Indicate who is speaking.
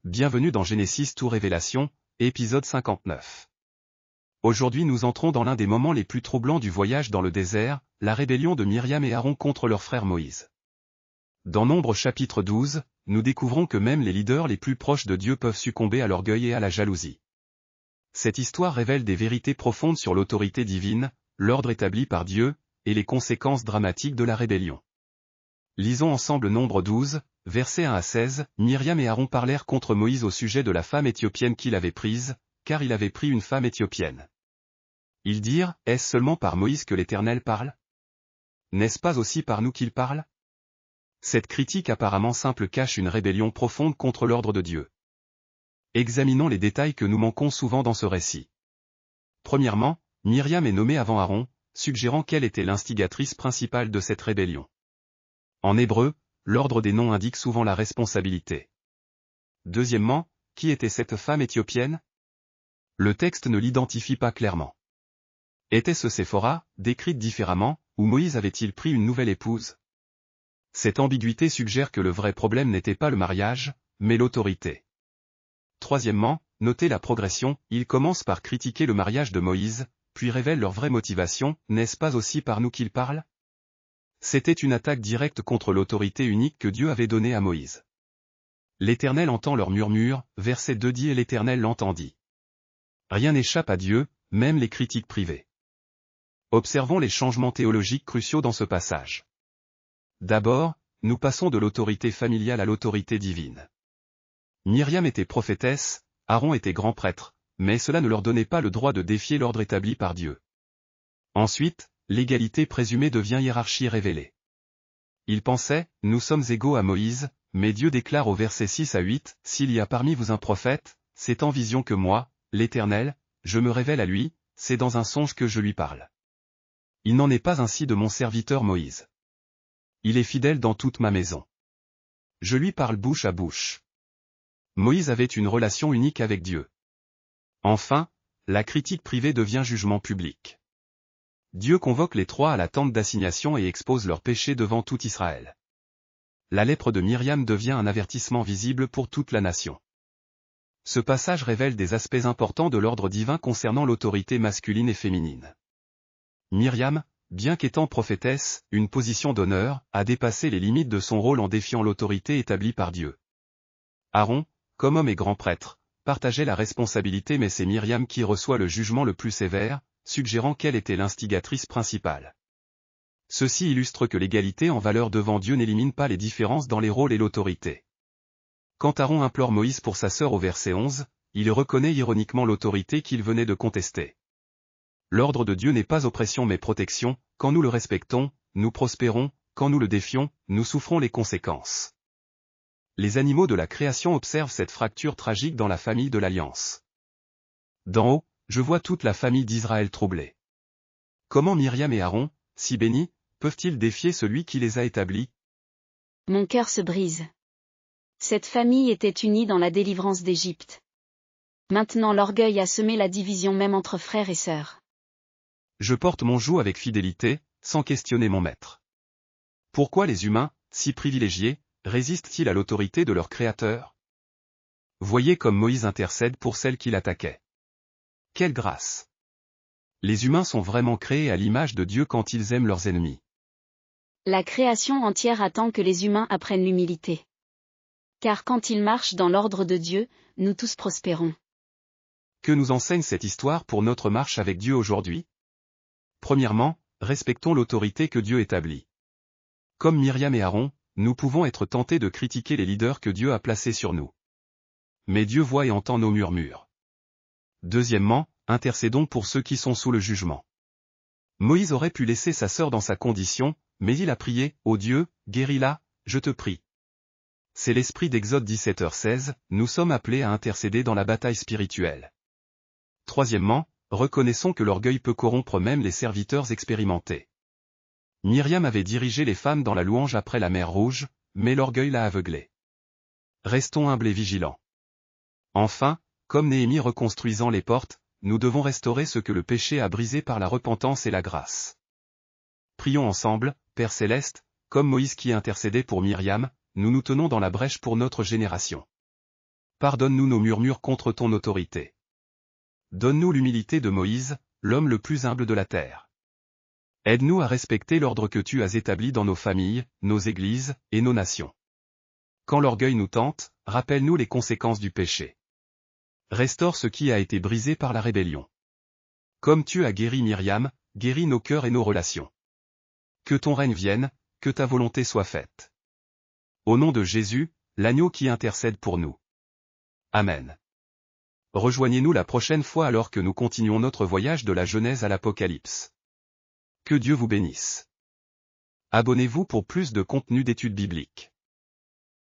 Speaker 1: bienvenue dans Genesis to Révélation, épisode 59. Aujourd'hui nous entrons dans l'un des moments les plus troublants du voyage dans le désert, la rébellion de Myriam et Aaron contre leur frère Moïse. Dans Nombres chapitre 12, nous découvrons que même les leaders les plus proches de Dieu peuvent succomber à l'orgueil et à la jalousie. Cette histoire révèle des vérités profondes sur l'autorité divine, l'ordre établi par Dieu, et les conséquences dramatiques de la rébellion. Lisons ensemble Nombres 12, versets 1 à 16, Myriam et Aaron parlèrent contre Moïse au sujet de la femme éthiopienne qu'il avait prise, car il avait pris une femme éthiopienne. Ils dirent, est-ce seulement par Moïse que l'Éternel parle? N'est-ce pas aussi par nous qu'il parle? Cette critique apparemment simple cache une rébellion profonde contre l'ordre de Dieu. Examinons les détails que nous manquons souvent dans ce récit. Premièrement, Myriam est nommée avant Aaron, suggérant qu'elle était l'instigatrice principale de cette rébellion. En hébreu, l'ordre des noms indique souvent la responsabilité. Deuxièmement, qui était cette femme éthiopienne? Le texte ne l'identifie pas clairement. Était-ce Séphora, décrite différemment, ou Moïse avait-il pris une nouvelle épouse? Cette ambiguïté suggère que le vrai problème n'était pas le mariage, mais l'autorité. Troisièmement, notez la progression, ils commencent par critiquer le mariage de Moïse, puis révèlent leur vraie motivation, n'est-ce pas aussi par nous qu'ils parlent? C'était une attaque directe contre l'autorité unique que Dieu avait donnée à Moïse. L'Éternel entend leur murmure, verset 2 dit et l'Éternel l'entendit. Rien n'échappe à Dieu, même les critiques privées. Observons les changements théologiques cruciaux dans ce passage. D'abord, nous passons de l'autorité familiale à l'autorité divine. Myriam était prophétesse, Aaron était grand prêtre, mais cela ne leur donnait pas le droit de défier l'ordre établi par Dieu. Ensuite, l'égalité présumée devient hiérarchie révélée. Ils pensaient, nous sommes égaux à Moïse, mais Dieu déclare au verset 6 à 8, s'il y a parmi vous un prophète, c'est en vision que moi, l'Éternel, je me révèle à lui, c'est dans un songe que je lui parle. Il n'en est pas ainsi de mon serviteur Moïse. Il est fidèle dans toute ma maison. Je lui parle bouche à bouche. Moïse avait une relation unique avec Dieu. Enfin, la critique privée devient jugement public. Dieu convoque les trois à la tente d'assignation et expose leurs péchés devant tout Israël. La lèpre de Myriam devient un avertissement visible pour toute la nation. Ce passage révèle des aspects importants de l'ordre divin concernant l'autorité masculine et féminine. Myriam, bien qu'étant prophétesse, une position d'honneur, a dépassé les limites de son rôle en défiant l'autorité établie par Dieu. Aaron, comme homme et grand prêtre, partageait la responsabilité mais c'est Myriam qui reçoit le jugement le plus sévère, suggérant qu'elle était l'instigatrice principale. Ceci illustre que l'égalité en valeur devant Dieu n'élimine pas les différences dans les rôles et l'autorité. Quand Aaron implore Moïse pour sa sœur au verset 11, il reconnaît ironiquement l'autorité qu'il venait de contester. L'ordre de Dieu n'est pas oppression mais protection, quand nous le respectons, nous prospérons, quand nous le défions, nous souffrons les conséquences. Les animaux de la création observent cette fracture tragique dans la famille de l'Alliance. D'en haut, je vois toute la famille d'Israël troublée. Comment Myriam et Aaron, si bénis, peuvent-ils défier celui qui les a établis?
Speaker 2: Mon cœur se brise. Cette famille était unie dans la délivrance d'Égypte. Maintenant l'orgueil a semé la division même entre frères et sœurs.
Speaker 1: Je porte mon joug avec fidélité, sans questionner mon maître. Pourquoi les humains, si privilégiés, résistent-ils à l'autorité de leur Créateur? Voyez comme Moïse intercède pour celle qui l'attaquait. Quelle grâce! Les humains sont vraiment créés à l'image de Dieu quand ils aiment leurs ennemis.
Speaker 2: La création entière attend que les humains apprennent l'humilité. Car quand ils marchent dans l'ordre de Dieu, nous tous prospérons.
Speaker 1: Que nous enseigne cette histoire pour notre marche avec Dieu aujourd'hui? Premièrement, respectons l'autorité que Dieu établit. Comme Myriam et Aaron, nous pouvons être tentés de critiquer les leaders que Dieu a placés sur nous. Mais Dieu voit et entend nos murmures. Deuxièmement, intercédons pour ceux qui sont sous le jugement. Moïse aurait pu laisser sa sœur dans sa condition, mais il a prié, ô Dieu, guéris-la, je te prie. C'est l'esprit d'Exode 17h16, nous sommes appelés à intercéder dans la bataille spirituelle. Troisièmement, reconnaissons que l'orgueil peut corrompre même les serviteurs expérimentés. Myriam avait dirigé les femmes dans la louange après la mer Rouge, mais l'orgueil l'a aveuglée. Restons humbles et vigilants. Enfin, comme Néhémie reconstruisant les portes, nous devons restaurer ce que le péché a brisé par la repentance et la grâce. Prions ensemble, Père Céleste, comme Moïse qui intercédait pour Myriam, nous nous tenons dans la brèche pour notre génération. pardonne-nous nos murmures contre ton autorité. Donne-nous l'humilité de Moïse, l'homme le plus humble de la terre. Aide-nous à respecter l'ordre que tu as établi dans nos familles, nos églises, et nos nations. Quand l'orgueil nous tente, rappelle-nous les conséquences du péché. Restaure ce qui a été brisé par la rébellion. Comme tu as guéri Myriam, guéris nos cœurs et nos relations. Que ton règne vienne, que ta volonté soit faite. Au nom de Jésus, l'agneau qui intercède pour nous. Amen. Rejoignez-nous la prochaine fois alors que nous continuons notre voyage de la Genèse à l'Apocalypse. Que Dieu vous bénisse. Abonnez-vous pour plus de contenu d'études bibliques.